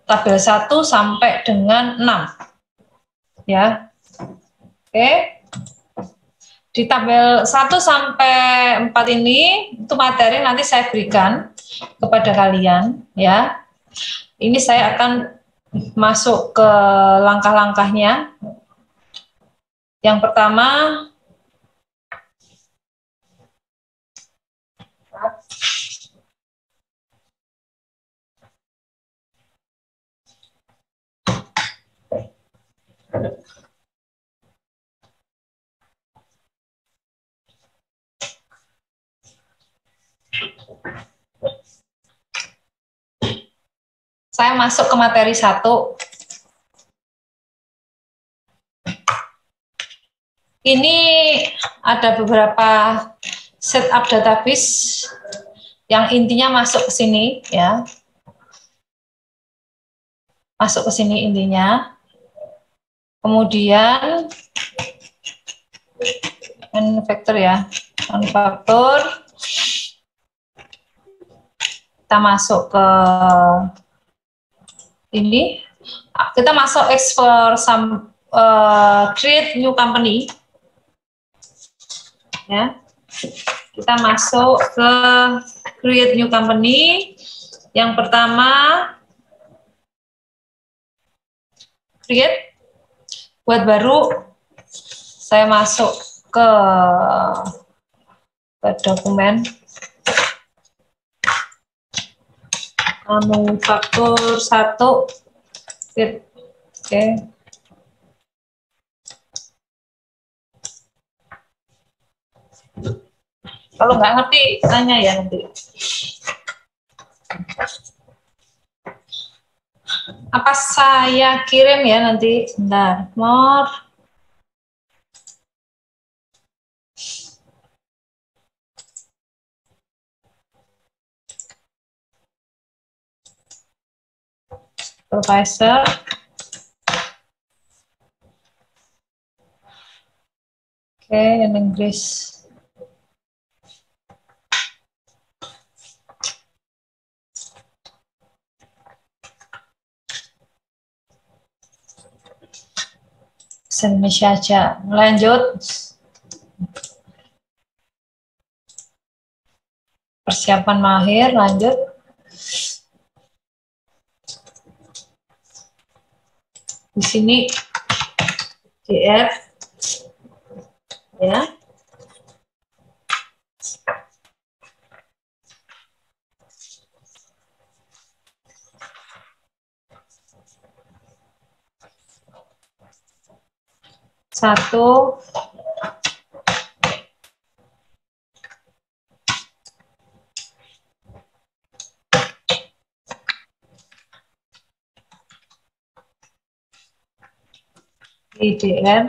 tabel 1 sampai dengan 6. Ya. Oke. Di tabel 1 sampai 4 ini itu materi nanti saya berikan kepada kalian ya. Ini saya akan masuk ke langkah-langkahnya. Yang pertama, saya masuk ke materi 1. Ini ada beberapa setup database yang intinya masuk ke sini ya. Masuk ke sini intinya. Kemudian manufaktur ya. Manufaktur. Kita masuk ke ini. Kita masuk explore some create new company. Ya. Kita masuk ke create new company. Yang pertama create, buat baru. Saya masuk ke dokumen manufaktur 1 create. Oke. Kalau nggak ngerti, tanya ya nanti. Apa saya kirim ya nanti? Bentar, more. Supervisor. Oke, in Inggris. Indonesia aja. Lanjut. Persiapan mahir, lanjut. Di sini DF ya. Satu IDM.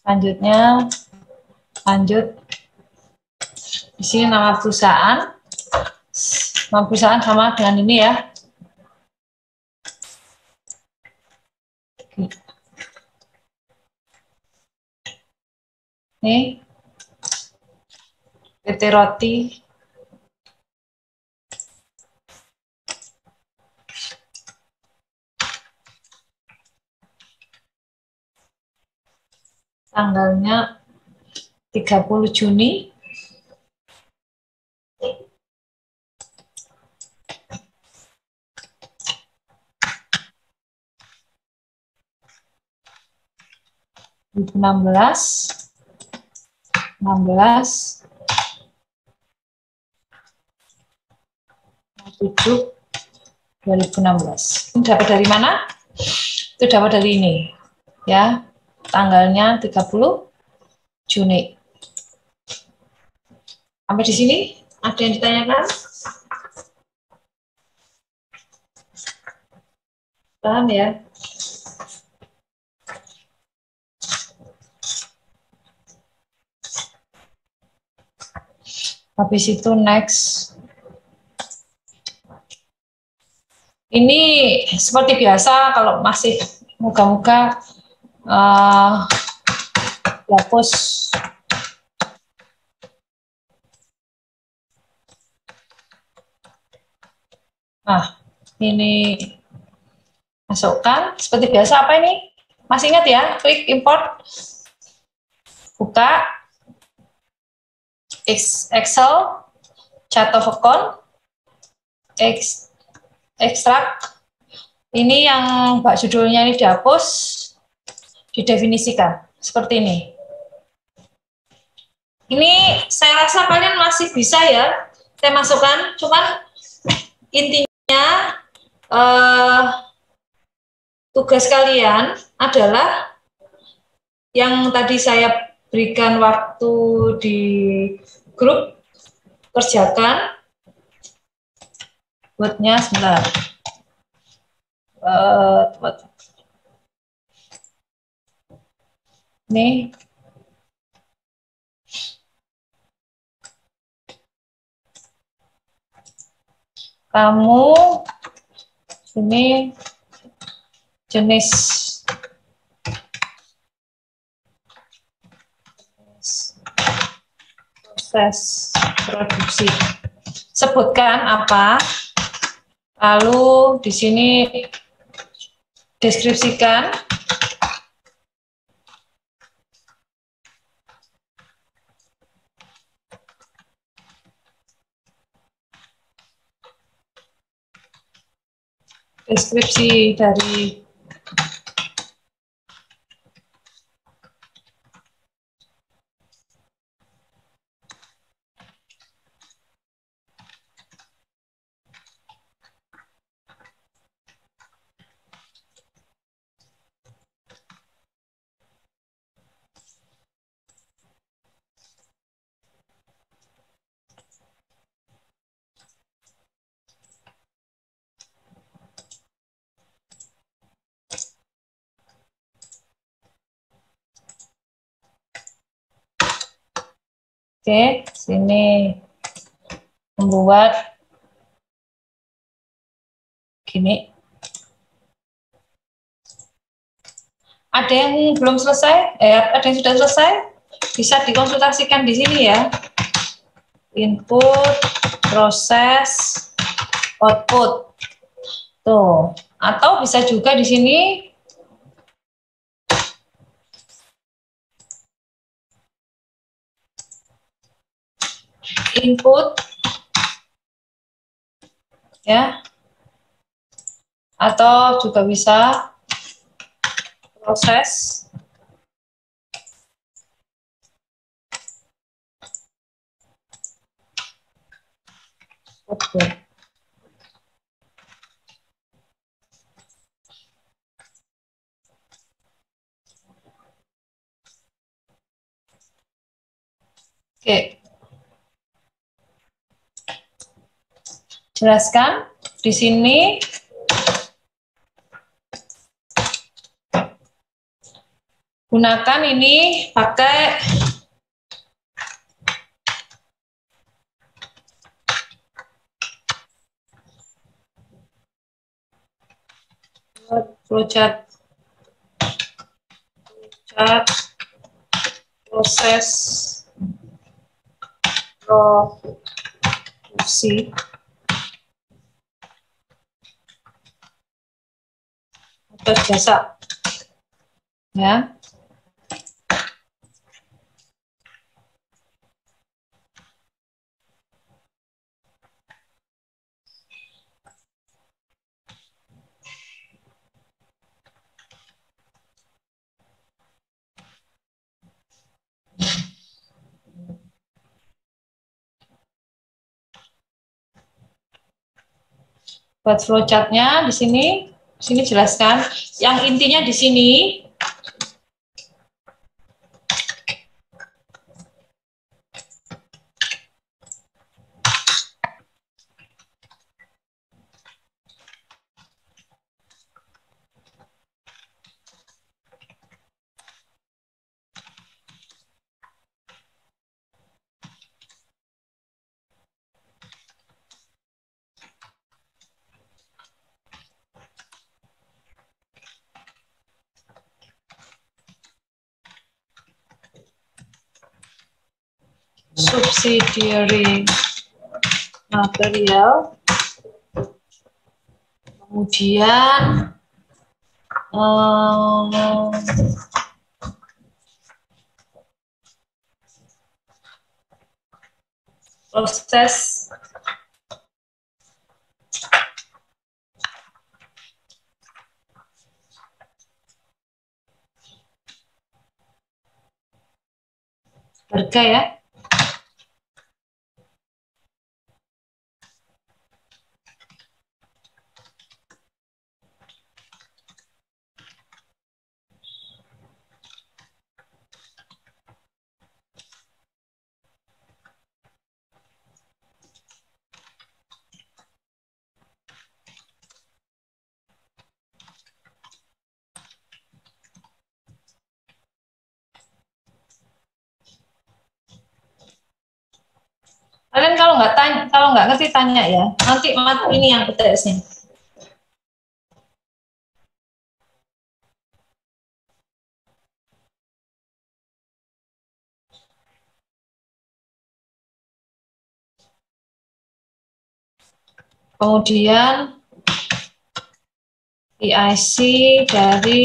Selanjutnya lanjut. Di sini nama perusahaan. Nama perusahaan sama dengan ini ya. Ini PT Roti. Tanggalnya 30 Juni. enam belas 7 2016. Ini dapat dari mana? Itu dapat dari ini ya, tanggalnya 30 Juni. Sampai di sini ada yang ditanyakan? Paham ya? Habis itu next. Ini seperti biasa kalau masih moga-moga dihapus. Nah, ini masukkan seperti biasa. Apa ini? Masih ingat ya? Klik import, buka Excel, chart of account, ekstrak. Ini yang bak judulnya ini dihapus, didefinisikan seperti ini. Ini saya rasa kalian masih bisa ya, saya masukkan, cuman intinya tugas kalian adalah yang tadi saya berikan waktu di grup, kerjakan. Buatnya sebentar. Nih. Kamu ini jenis proses produksi. Sebutkan apa? Lalu di sini deskripsikan. Deskripsi dari Oke, sini membuat gini. Ada yang belum selesai? Ada yang sudah selesai? Bisa dikonsultasikan di sini ya. Input, proses, output. Tuh. Atau bisa juga di sini input ya, atau juga bisa proses output. Oke, jelaskan di sini. Gunakan ini pakai flowchart, proses produksi atau jasa ya. Buat flowchartnya di sini jelaskan. Yang intinya di sini subsidiary material Kemudian proses harga ya. Kalian kalau nggak ngerti tanya ya. Nanti ini yang UTS-nya. Kemudian PIC dari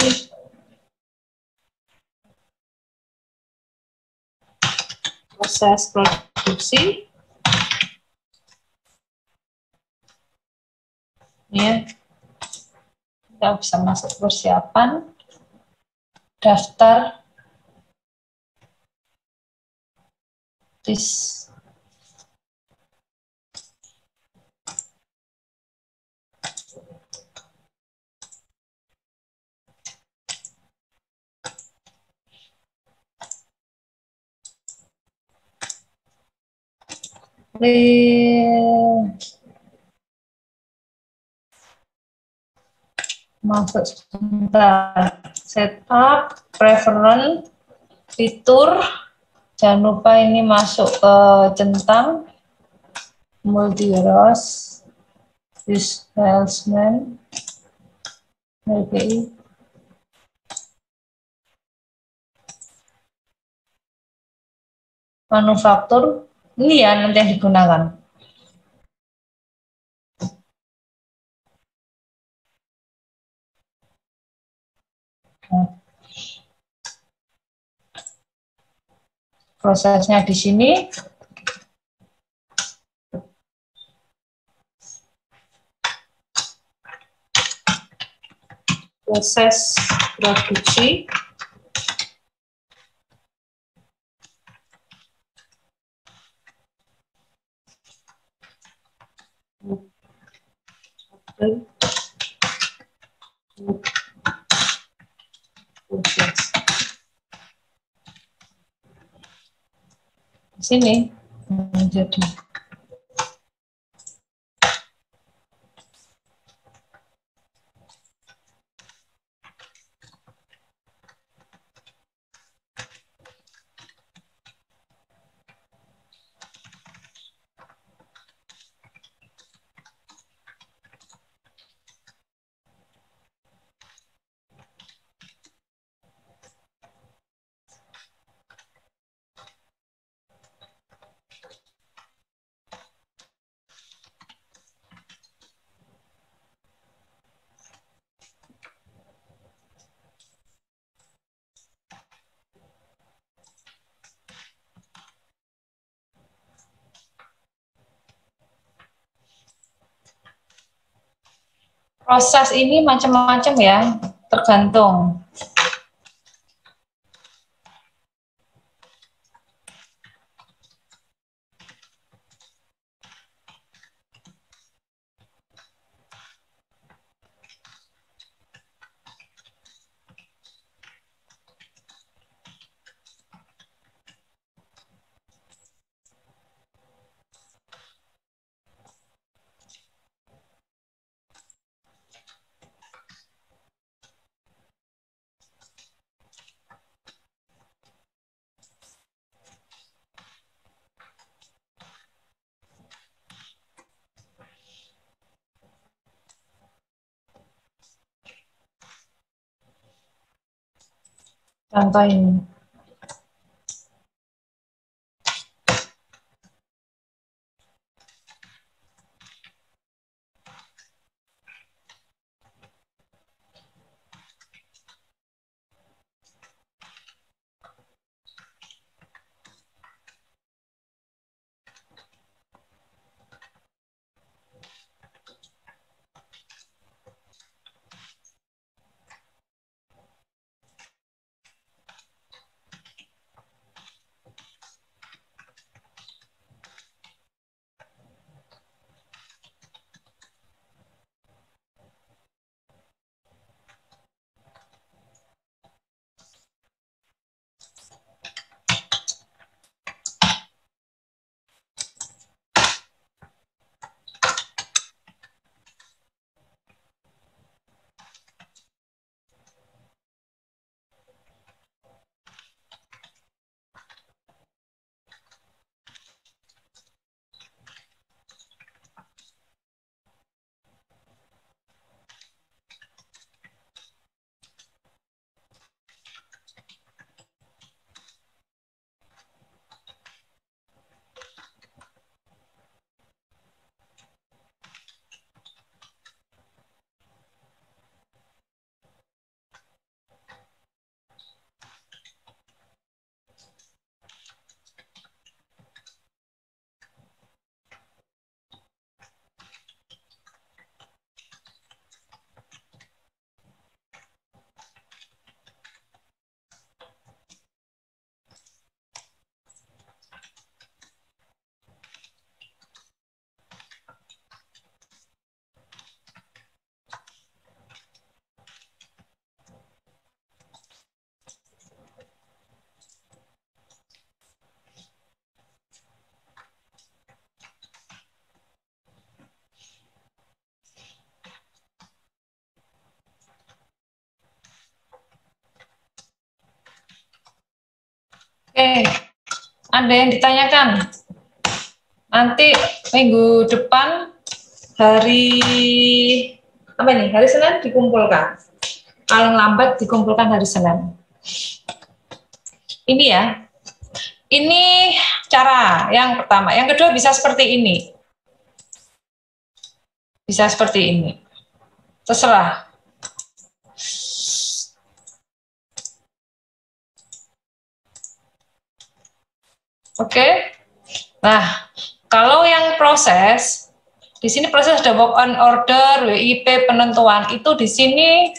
proses produksi. Ya, kita bisa masuk persiapan daftar masuk sebentar. Setup, preference, fitur. Jangan lupa ini masuk ke centang multi rows, salesman, LPI. Manufaktur, ini ya nanti yang digunakan. Prosesnya di sini. Proses produksi. Di sini jadi proses ini macam-macam ya, tergantung. Contoh ini. Ada yang ditanyakan? Nanti minggu depan hari apa nih? Hari Senin dikumpulkan. Paling lambat dikumpulkan hari Senin. Ini ya. Ini cara yang pertama. Yang kedua bisa seperti ini. Bisa seperti ini. Terserah. Oke. Nah, kalau yang proses, di sini proses ada work on order, WIP, penentuan, itu di sini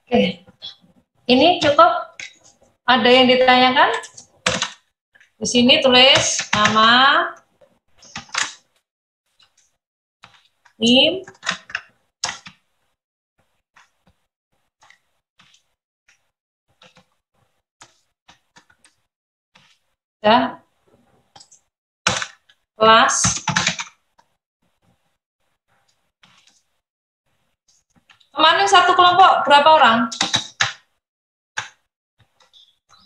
oke. Ini cukup? Ada yang ditanyakan? Di sini tulis nama, NIM, ya, kelas. Kemarin satu kelompok berapa orang?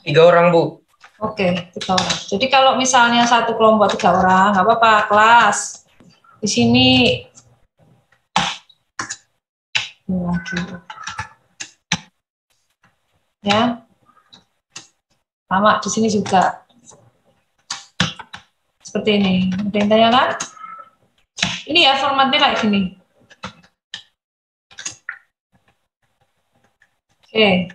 3 orang, Bu. Oke, 3 orang. Jadi kalau misalnya satu kelompok 3 orang, nggak apa-apa, kelas. Di sini lagi. Ya. Sama di sini juga. Seperti ini. Ada yang tanya kan? Ini ya formatnya kayak gini. Oke.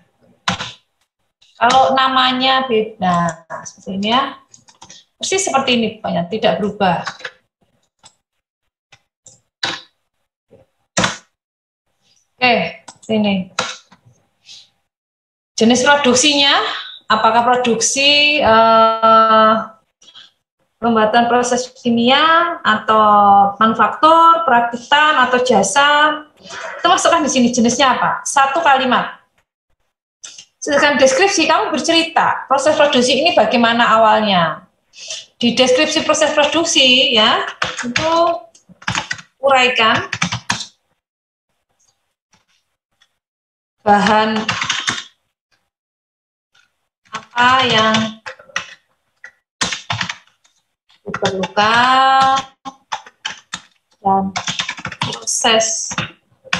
Kalau namanya beda, seperti ini ya. Persis seperti ini pokoknya, tidak berubah. Oke, sini. Jenis produksinya, apakah produksi pembuatan proses kimia atau manufaktur, perakitan atau jasa, itu masukkan di sini jenisnya apa? 1 kalimat. Sedangkan deskripsi kamu bercerita proses produksi ini bagaimana awalnya. Di deskripsi proses produksi ya, itu uraikan bahan apa yang diperlukan dan proses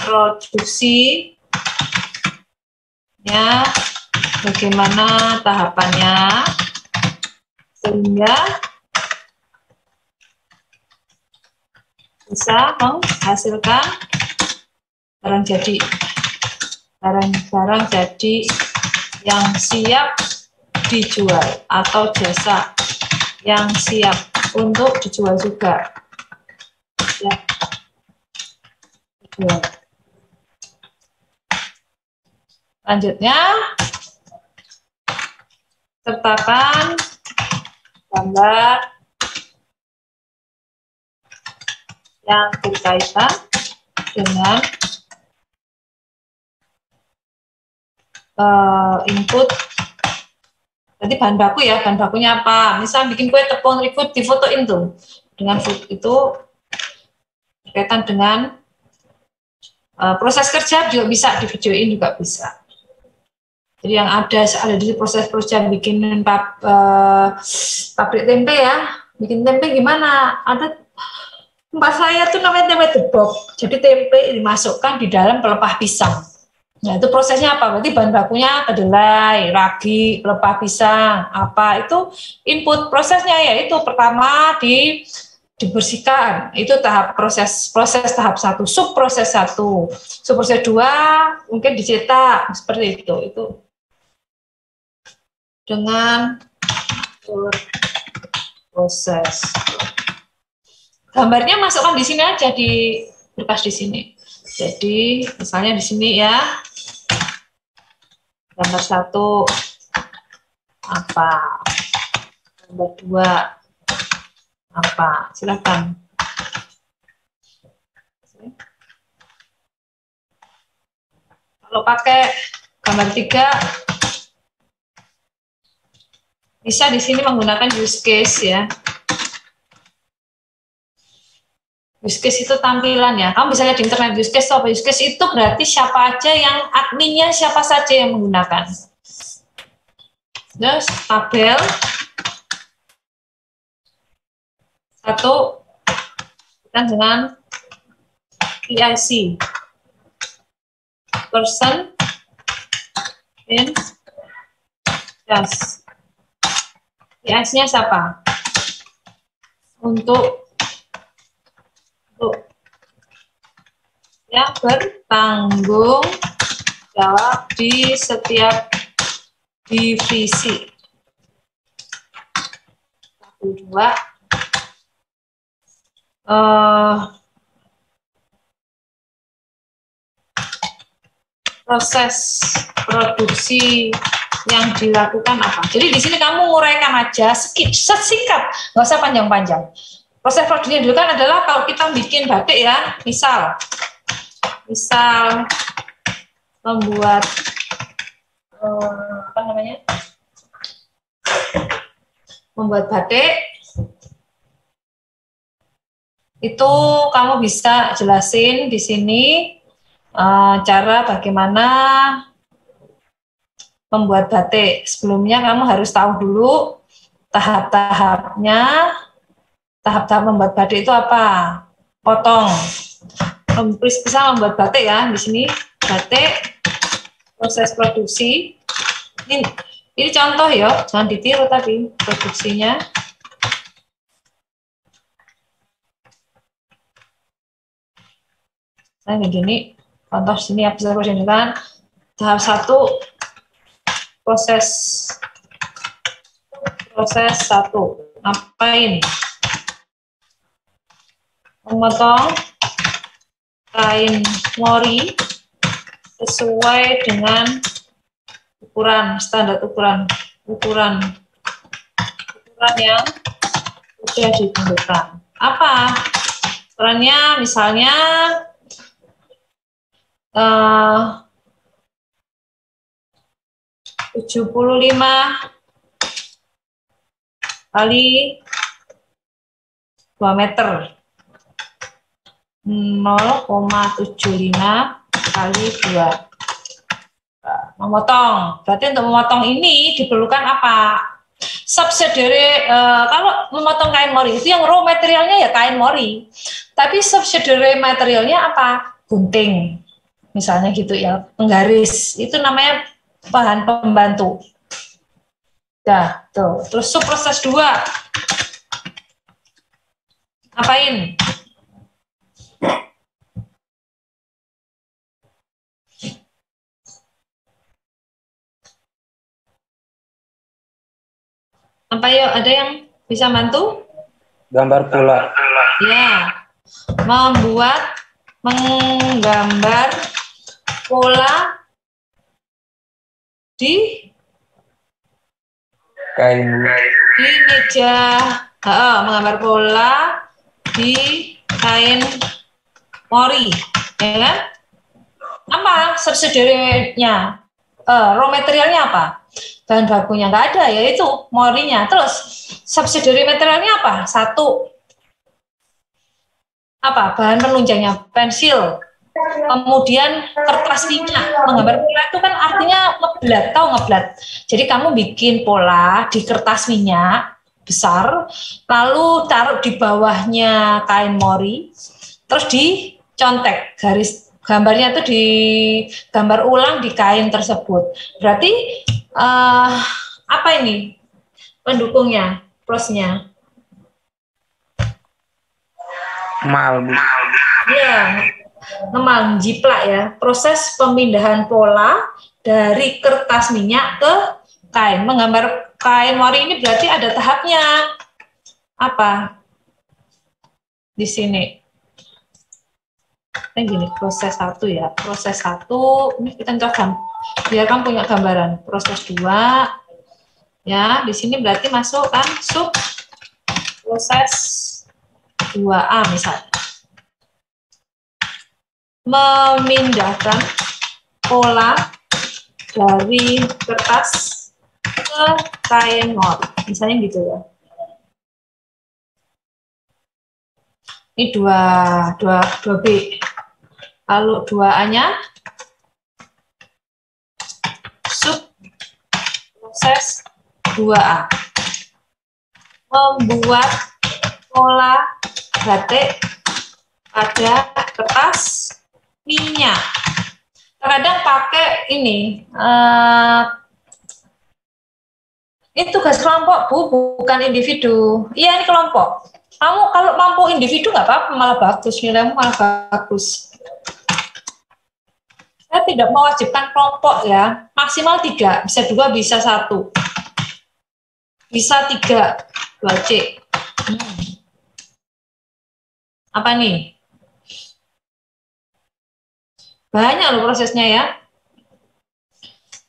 produksi ya, bagaimana tahapannya sehingga bisa menghasilkan barang jadi yang siap dijual atau jasa yang siap untuk dijual juga ya, dijual. Selanjutnya sertakan gambar yang berkaitan dengan input. Nanti bahan baku ya, bahan bakunya apa? Misal bikin kue tepung ribut, difotoin tuh dengan itu berkaitan dengan proses kerja juga bisa, di videoin juga bisa. Jadi yang ada di proses bikin pabrik tempe ya, bikin tempe gimana? Ada tempat saya tuh namanya tempe debok. Jadi tempe dimasukkan di dalam pelepah pisang. Nah itu prosesnya apa? Berarti bahan bakunya kedelai, ragi, pelepah pisang, apa itu input prosesnya yaitu pertama dibersihkan, itu tahap proses tahap 1, subproses 1, subproses 2 mungkin dicetak seperti itu dengan proses. Gambarnya masukkan di sini aja di berkas di sini. Jadi misalnya di sini ya, gambar 1 apa, gambar 2 apa, silakan. Kalau pakai gambar 3 bisa di sini menggunakan use case ya. Use case itu tampilan ya. Kamu bisa lihat di internet use case apa. Use case itu berarti siapa aja yang adminnya, siapa saja yang menggunakan. Terus tabel 1 kan dengan PIC, person in charge. PIC-nya siapa? Untuk yang bertanggung jawab di setiap divisi. 1, 2. Proses produksi yang dilakukan apa? Jadi di sini kamu nguraikan aja sesingkat, nggak usah panjang-panjang. Proses produksi yang dilakukan adalah kalau kita bikin batik ya, misal membuat apa namanya? Membuat batik itu kamu bisa jelasin di sini cara bagaimana membuat batik. Sebelumnya kamu harus tahu dulu tahap-tahapnya. Tahap-tahap membuat batik itu apa? Potong. Bisa membuat batik ya. Di sini batik, proses produksi. Ini contoh ya, jangan ditiru tapi produksinya. Nah, begini. Contoh sini bisa kan tahap 1 proses 1 ngapain? Memotong kain mori sesuai dengan ukuran standar ukuran yang sudah ditentukan. Apa ukurannya? Misalnya 75 kali 2 meter. 0,75 kali 2. Memotong. Berarti untuk memotong ini diperlukan apa? Subsidiary, kalau memotong kain mori itu yang raw materialnya ya kain mori. Tapi subsidiary materialnya apa? Gunting. Misalnya gitu ya, penggaris. Itu namanya bahan pembantu. Nah, tuh. Terus proses 2. Ngapain? Apa yuk? Ada yang bisa bantu? Gambar pola. Ya. Menggambar pola di Kain. Di meja. Menggambar pola di kain mori, ya kan? Apa subsidiary-nya? Raw materialnya apa? Bahan bakunya nggak ada, yaitu morinya. Terus subsidiary materialnya apa? 1. Apa? Bahan penunjangnya pensil. Kemudian kertas minyak. Menggambar pola itu kan artinya ngeblat, tahu ngeblat. Jadi kamu bikin pola di kertas minyak besar, lalu taruh di bawahnya kain mori, terus dicontek garis gambarnya itu digambar ulang di kain tersebut. Berarti apa ini pendukungnya, plusnya? Mal. Ya, ngemal, jiplak ya. Proses pemindahan pola dari kertas minyak ke kain. Menggambar kain mori ini berarti ada tahapnya. Apa? Di sini. Gini, proses 1 ya. Proses 1, ini kita contohkan. Biar kamu punya gambaran. Proses 2, ya, di sini berarti masuk kan sub proses 2A misalnya. Memindahkan pola dari kertas ke kain not. Misalnya gitu ya. Ini 2B. Lalu 2A-nya sub proses 2A. Membuat pola batik pada kertas minyak. Kadang pakai ini, ini tugas kelompok, Bu, bukan individu. Iya, ini kelompok. Kamu kalau mampu individu nggak apa-apa, malah bagus, nilaimu malah bagus. Saya tidak mewajibkan kelompok ya, maksimal 3, bisa 2, bisa 1. Bisa 3, 2C. Apa nih? Banyak loh prosesnya ya.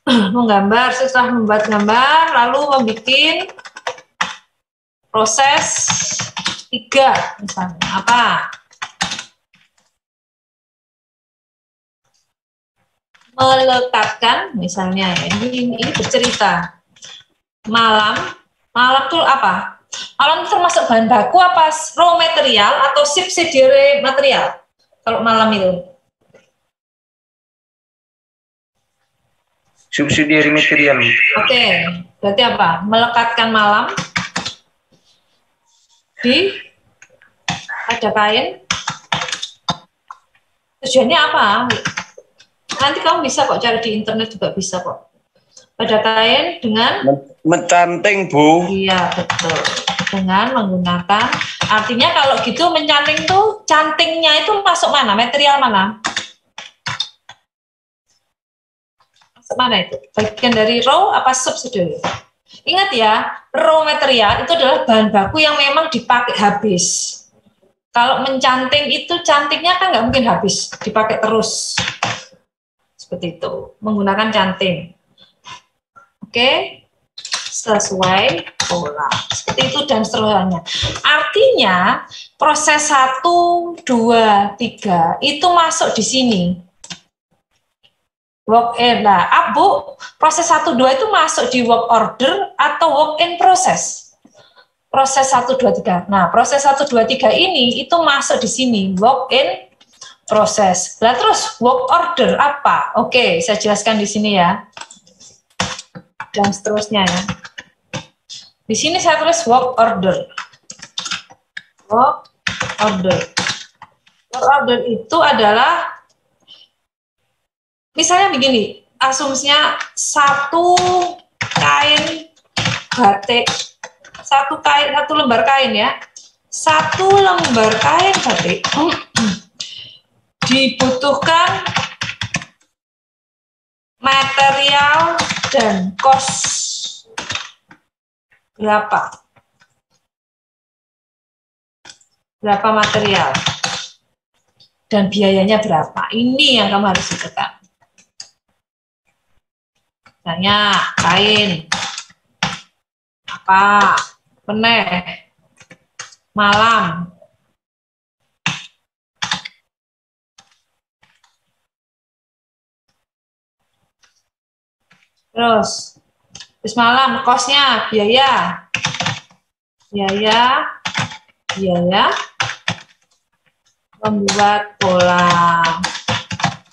Menggambar, setelah membuat gambar, lalu membuat proses 3, misalnya apa? Melekatkan, misalnya ya, ini bercerita. Malam itu apa? Malam itu termasuk bahan baku apa raw material atau subsidiary material? Kalau malam itu? Subsidiary material. Oke, berarti apa? Melekatkan malam di pada kain. Tujuannya apa? Nanti kamu bisa kok cari di internet juga bisa kok. Pada kain dengan mencanting, Bu. Iya, betul. Dengan menggunakan, artinya kalau gitu mencanting tuh, cantingnya itu masuk mana? Material mana? Masuk mana itu? Bagian dari raw apa subsidiary? Ingat ya, raw material itu adalah bahan baku yang memang dipakai habis. Kalau mencanting itu, cantingnya kan nggak mungkin habis, dipakai terus. Seperti itu, menggunakan canting. Oke, sesuai pola. Seperti itu dan seterusnya. Artinya, proses 1, 2, 3 itu masuk di sini. Work in. Nah, Bu, proses 1, 2 itu masuk di work order atau work in process. Proses 1, 2, 3. Nah, proses 1, 2, 3 ini itu masuk di sini, work in process. Nah, terus work order apa? Oke, saya jelaskan di sini ya. Dan seterusnya ya. Di sini saya tulis work order. Work order. Work order itu adalah misalnya begini, asumsinya satu kain batik, satu lembar kain ya, satu lembar kain batik dibutuhkan material dan kos berapa? Berapa material dan biayanya berapa? Ini yang kamu harus tekan. Misalnya kain apa, peneh, malam, terus malam kosnya biaya membuat pola,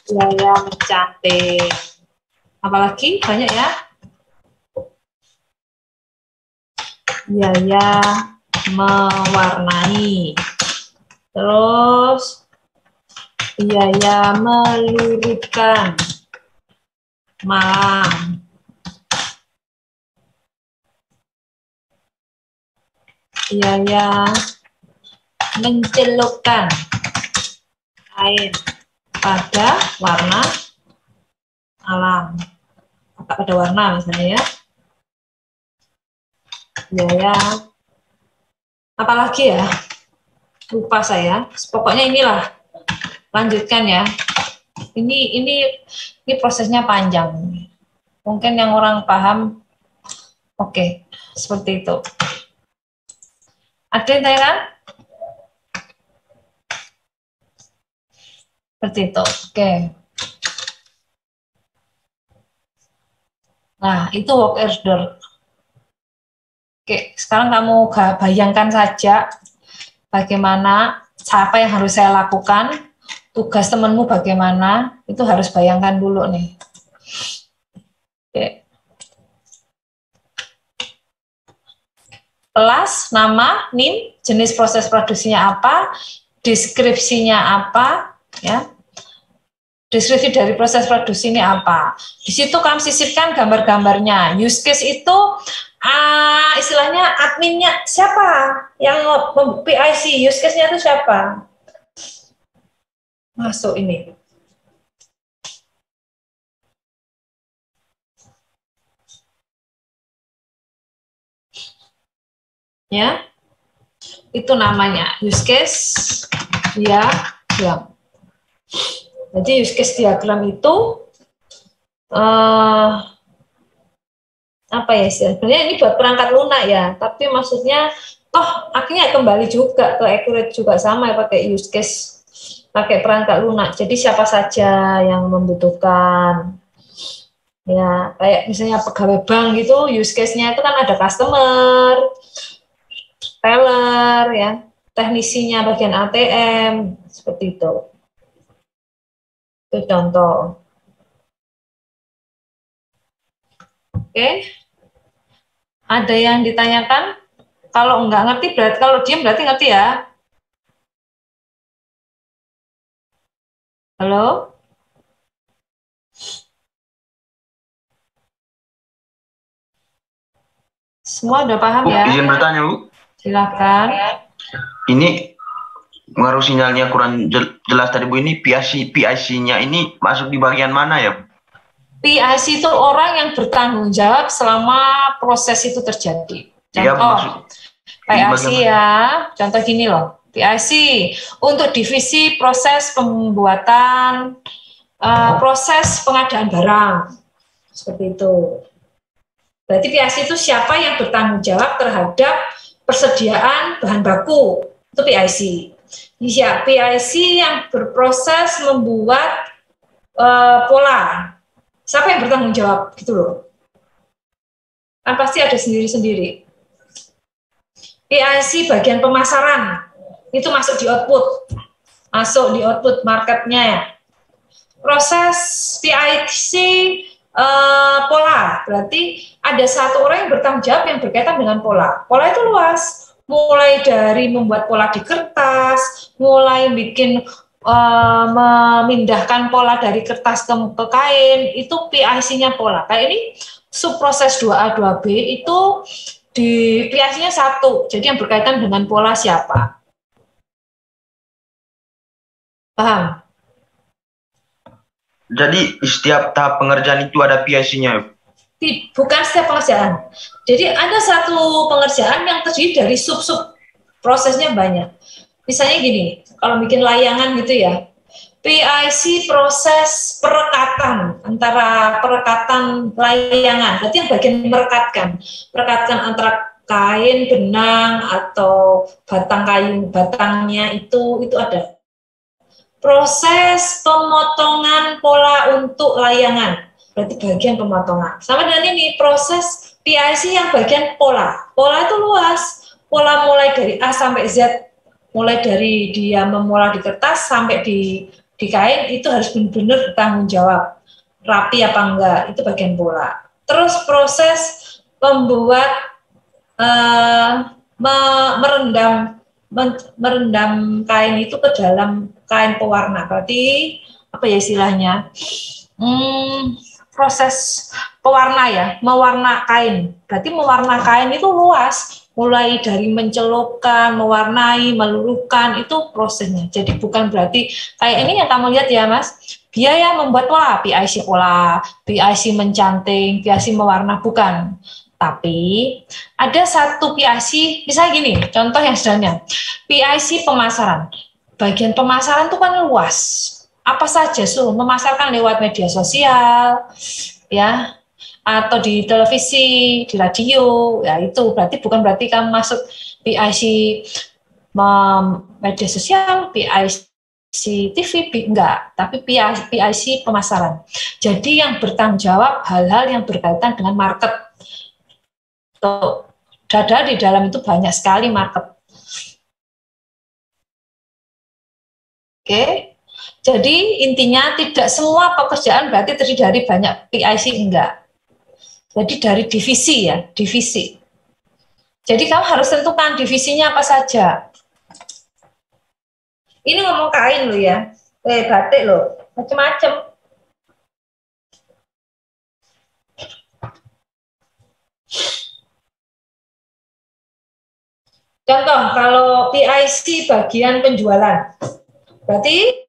biaya mencanting. Apalagi banyak ya, biaya mewarnai, terus biaya meluruskan malam, biaya mencelupkan kain pada warna alam, pada warna misalnya ya. Biaya apalagi ya, lupa saya, pokoknya inilah lanjutkan ya. Ini prosesnya panjang. Mungkin yang orang paham, oke, seperti itu. Ada yang tanyakan? Seperti itu, oke. Nah, itu work order. Oke, sekarang kamu bayangkan saja bagaimana, apa yang harus saya lakukan, tugas temanmu bagaimana, itu harus bayangkan dulu nih. Oke. Kelas, nama, NIM, jenis proses produksinya apa, deskripsinya apa, ya. Deskripsi dari proses produksi ini apa. Di situ kamu sisipkan gambar-gambarnya. Use case itu istilahnya adminnya siapa? Yang PIC, use case-nya itu siapa? Masuk ini. Ya. Itu namanya use case diagram. Jadi use case diagram itu apa ya sebenarnya ini buat perangkat lunak ya, tapi maksudnya toh akhirnya kembali juga ke accurate juga sama ya, pakai use case, pakai perangkat lunak. Jadi siapa saja yang membutuhkan, ya kayak misalnya pegawai bank gitu, use case-nya itu kan ada customer, teller, ya, teknisinya bagian ATM, seperti itu. Itu contoh. Oke. Ada yang ditanyakan? Kalau enggak ngerti berarti, kalau diam berarti ngerti ya. Halo? Semua udah paham ya? Izin bertanya, Bu. Silakan. Ini ngaruh sinyalnya kurang jelas tadi, Bu. Ini PIC-nya ini masuk di bagian mana ya? PIC itu orang yang bertanggung jawab selama proses itu terjadi. Contoh, PIC ya, contoh gini loh. PIC untuk divisi proses pembuatan, proses pengadaan barang. Seperti itu. Berarti PIC itu siapa yang bertanggung jawab terhadap persediaan bahan baku. Itu PIC. Ya, PIC yang berproses membuat pola. Siapa yang bertanggung jawab gitu loh. Kan pasti ada sendiri-sendiri. PIC bagian pemasaran itu masuk di output. Masuk di output marketnya. Proses PIC pola, berarti ada satu orang yang bertanggung jawab yang berkaitan dengan pola. Pola itu luas, mulai dari membuat pola di kertas, mulai bikin memindahkan pola dari kertas ke kain, itu PIC-nya pola. Kayak ini subproses 2A 2B itu di PIC-nya satu, jadi yang berkaitan dengan pola siapa? Paham? Jadi setiap tahap pengerjaan itu ada PIC-nya? Bukan setiap pengerjaan. Jadi ada satu pengerjaan yang terdiri dari sub-sub prosesnya banyak. Misalnya gini, kalau bikin layangan gitu ya, PIC proses perekatan, antara perekatan layangan, berarti yang bagian merekatkan antara kain, benang, atau batang kayu, batangnya itu ada. Proses pemotongan pola untuk layangan, berarti bagian pemotongan. Sama dengan ini, proses PIC yang bagian pola. Pola itu luas, pola mulai dari A sampai Z, mulai dari dia memola di kertas sampai di kain, itu harus benar-benar bertanggung jawab. Rapi apa enggak, itu bagian pola. Terus proses membuat, merendam kain itu ke dalam kain pewarna, berarti apa ya istilahnya, proses pewarna ya, mewarna kain. Berarti mewarna kain itu luas, mulai dari mencelupkan, mewarnai, meluruhkan, itu prosesnya. Jadi bukan berarti kayak ini yang kamu lihat ya Mas, biaya membuat pola, PIC mencanting, PIC mewarna, bukan. Tapi ada satu PIC, misalnya gini, contoh yang sederhana, PIC pemasaran. bagian pemasaran itu kan luas. Apa saja memasarkan lewat media sosial, ya, atau di televisi, di radio, ya itu bukan berarti kamu masuk PIC media sosial, PIC TV, enggak, tapi PIC pemasaran. Jadi yang bertanggung jawab hal-hal yang berkaitan dengan market. Tuh, di dalam itu banyak sekali market. Oke, jadi intinya tidak semua pekerjaan berarti terdiri dari banyak PIC, enggak. Jadi dari divisi ya, divisi. Jadi kamu harus tentukan divisinya apa saja. Ini ngomong kain lo ya, batik lo, macam-macam. Contoh, kalau PIC bagian penjualan, berarti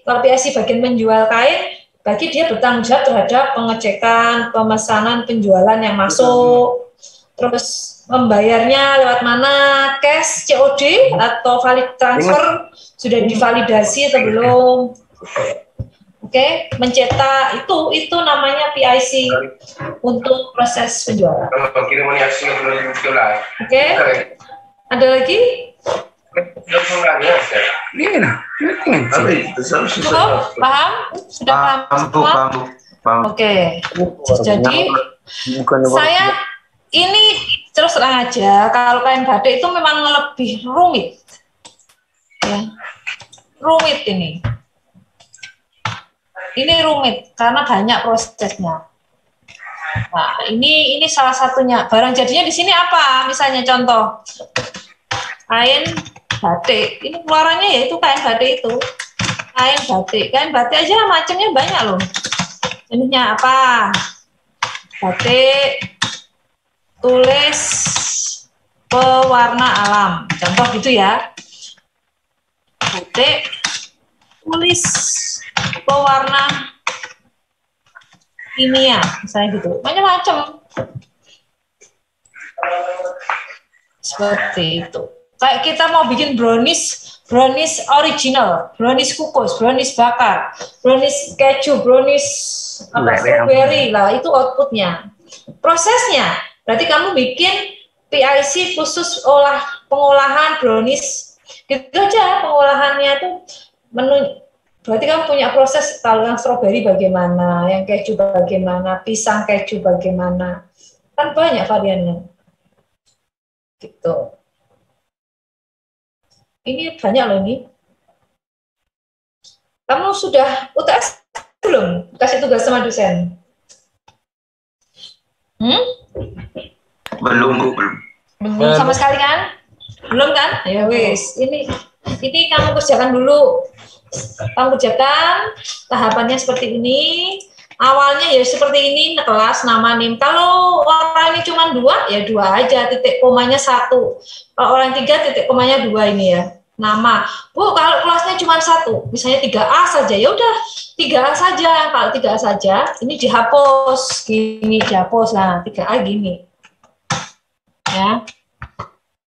kalau PIC bagian menjual kain, berarti dia bertanggung jawab terhadap pengecekan, pemesanan, penjualan yang masuk, terus membayarnya lewat mana, cash, COD, atau valid transfer, sudah divalidasi atau belum. Oke, mencetak itu namanya PIC untuk proses penjualan. Oke, ada lagi? Cukup? Paham? Sudah paham semua? Oke. Jadi saya ini terus terang aja, kalau kain batik itu memang lebih rumit, ya, rumit ini. Ini rumit karena banyak prosesnya. Nah, ini salah satunya. Barang jadinya di sini apa? Misalnya contoh kain batik. Ini keluarannya yaitu kain batik itu. Kain batik aja macamnya banyak loh. Ininya apa? Batik tulis pewarna alam. Contoh gitu ya. Batik tulis pewarna kimia, misalnya gitu, macam-macam seperti itu. Kayak kita mau bikin brownies original, brownies kukus, brownies bakar, brownies keju, brownies strawberry lah, itu outputnya. Prosesnya, berarti kamu bikin PIC khusus pengolahan brownies, gitu aja pengolahannya tuh menu. Berarti kamu punya proses, kalau yang strawberry bagaimana, yang keju bagaimana, pisang keju bagaimana, kan banyak variannya. Gitu. Ini banyak loh ini. Kamu sudah UTS belum? Kasih tugas sama dosen? Belum sama sekali kan? Belum kan? Ya wis, ini kamu kerjakan dulu. Kamu kerjakan tahapannya seperti ini. Awalnya ya seperti ini, kelas, nama, NIM. Kalau orang ini cuma 2, ya 2 aja, titik komanya 1. Kalau orang 3, titik komanya 2 ini ya. Nama. Bu, kalau kelasnya cuma 1, misalnya 3A saja, ya udah 3A saja. Kalau 3A saja, ini dihapus, gini dihapus. Nah, 3A gini. Ya.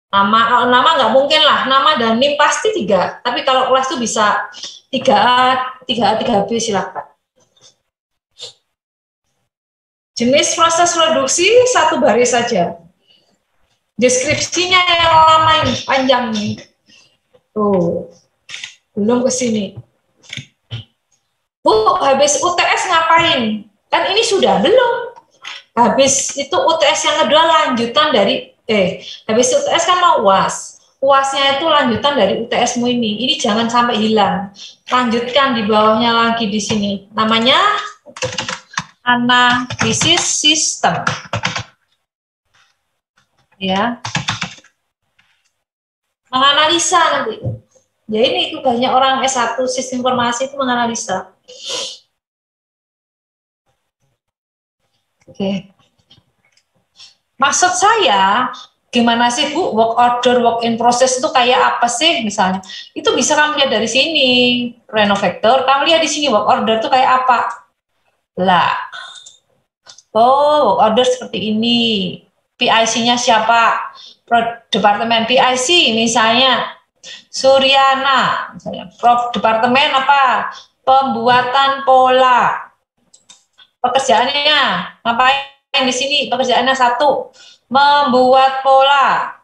Nama nggak mungkin lah, nama dan NIM pasti 3, tapi kalau kelas itu bisa 3A, 3B silakan. Jenis proses produksi 1 baris saja. Deskripsinya yang lama ini, panjang nih. Tuh, belum ke sini. Bu, habis UTS ngapain? Kan ini sudah belum. Habis itu UTS yang kedua lanjutan dari habis UTS kan mau UAS. UASnya itu lanjutan dari UTS-mu ini. Ini jangan sampai hilang. Lanjutkan di bawahnya lagi di sini. Namanya analisis sistem. Ya. Menganalisa nanti. Ya ini itu banyak orang S1 sistem informasi itu menganalisa. Oke. Maksud saya, gimana sih Bu, work order, work in process itu kayak apa sih misalnya? Itu bisa kamu lihat dari sini, Renovector, kamu lihat di sini work order itu kayak apa? Lah, work order seperti ini, PIC-nya siapa? Departemen PIC misalnya, Suryana, misalnya. Departemen apa? Pembuatan pola. Pekerjaannya ngapain di sini? Pekerjaannya satu, membuat pola,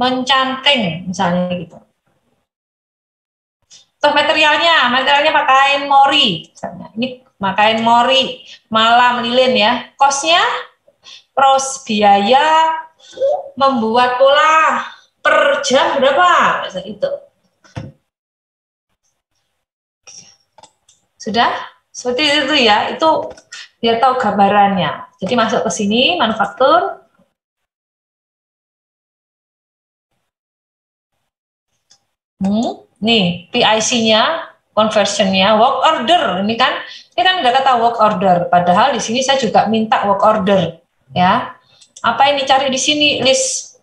mencanting, misalnya gitu. Terus materialnya pakai mori, misalnya. Ini pakai mori, malam lilin ya. Kosnya, pros biaya membuat pola per jam berapa? Misalnya itu. Sudah? Seperti itu ya, itu biar tahu gambarannya. Jadi masuk ke sini, manufaktur. Nih, PIC-nya, conversion-nya, work order. Ini kan ada kata work order. Padahal di sini saya juga minta work order. Ya, apa yang dicari di sini? List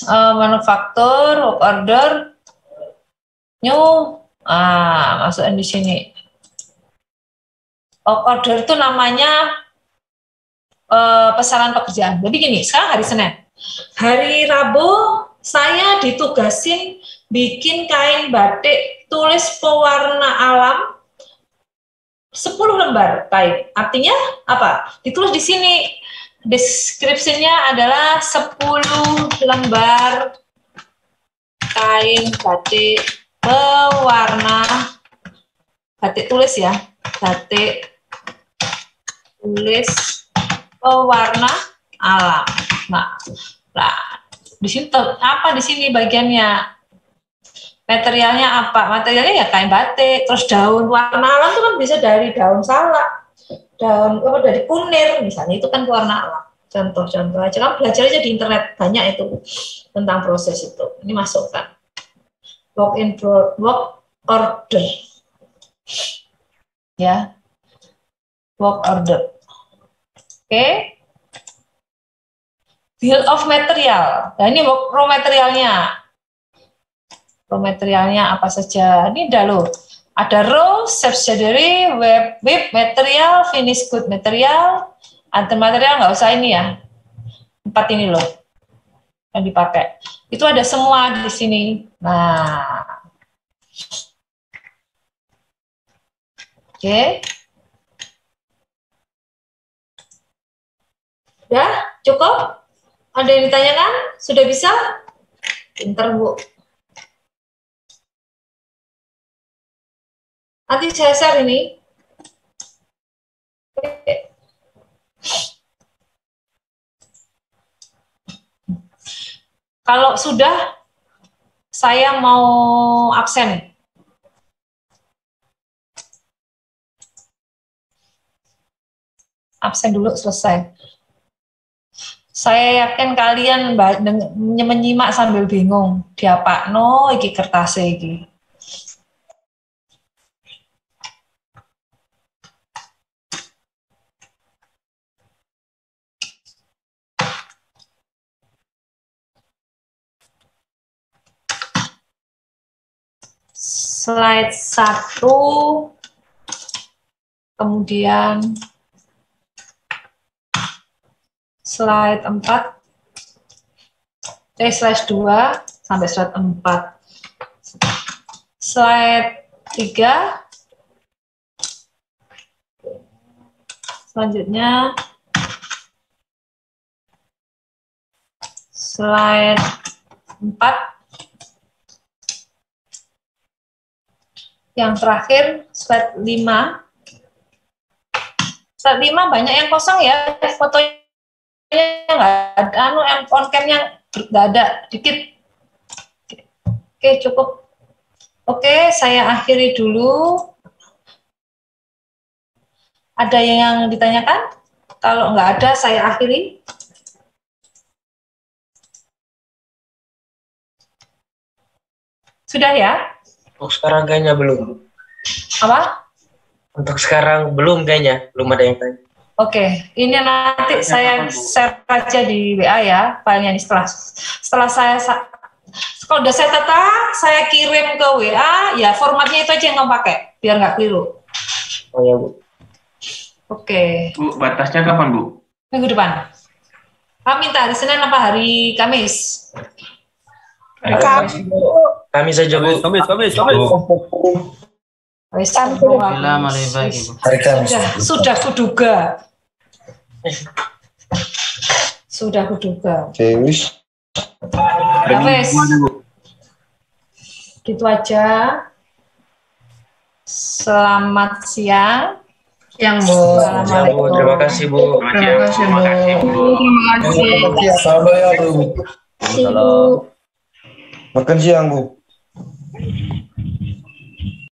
manufaktur, work order, new. Masukin di sini. Work order itu namanya pesanan pekerjaan. Jadi gini, sekarang hari Senin. Hari Rabu saya ditugasin bikin kain batik tulis pewarna alam 10 lembar kain. Artinya apa? Ditulis di sini. Deskripsinya adalah 10 lembar kain batik pewarna batik tulis ya. Batik tulis pewarna alam. Nah, di sini apa di sini bagiannya? Materialnya apa? Materialnya ya kain batik, terus daun warna alam itu kan bisa dari daun salak, dari kunir misalnya, itu kan warna alam. Contoh-contoh aja, kan belajar aja di internet, banyak itu tentang proses itu. Ini masukkan work order ya, work order. Oke. Bill of material. Nah, ini raw materialnya. Raw materialnya apa saja? Ini dah loh. Ada raw, subsidiary, web material, finished good material, anti material nggak usah ini ya. 4 ini loh yang dipakai. Itu ada semua di sini. Nah, oke. Udah cukup? Ada yang ditanyakan? Sudah bisa? Pinter, Bu. Nanti saya share ini. Oke. Kalau sudah, saya mau absen. Absen dulu, selesai. Saya yakin kalian menyimak sambil bingung. Diapakno iki kertasnya iki. Slide 1, kemudian slide 4, slide 2 sampai slide 4. Slide 3, selanjutnya slide 4, yang terakhir slide 5. Slide 5 banyak yang kosong ya, fotonya nggak ada, on-cam-nya nggak ada, dikit. Oke, cukup. Oke, saya akhiri dulu. Ada yang ditanyakan? Kalau nggak ada, saya akhiri. Sudah ya? Untuk sekarang kayaknya belum. Apa? Untuk sekarang belum kayaknya, belum ada yang tanya. Oke, ini nanti saya share aja di WA ya, filenya ini setelah saya kalau udah saya tata, saya kirim ke WA, ya formatnya itu aja yang kamu pakai, biar nggak keliru. Oh ya, Bu. Oke. Bu, batasnya kapan, Bu? Minggu depan. minta hari Senin apa hari Kamis? Kami saja Bu. Kamis. Wes, Bila mulai pagi, Bu. Hari Kamis. sudah kuduga. Sudah kuduga. Wis. Ya wes. Gitu aja. Selamat siang. Yang Bu. Siang, Bu. Terima kasih Bu. Terima kasih Bu. Terima kasih. Assalamualaikum. Bu. Makan siang, Bu.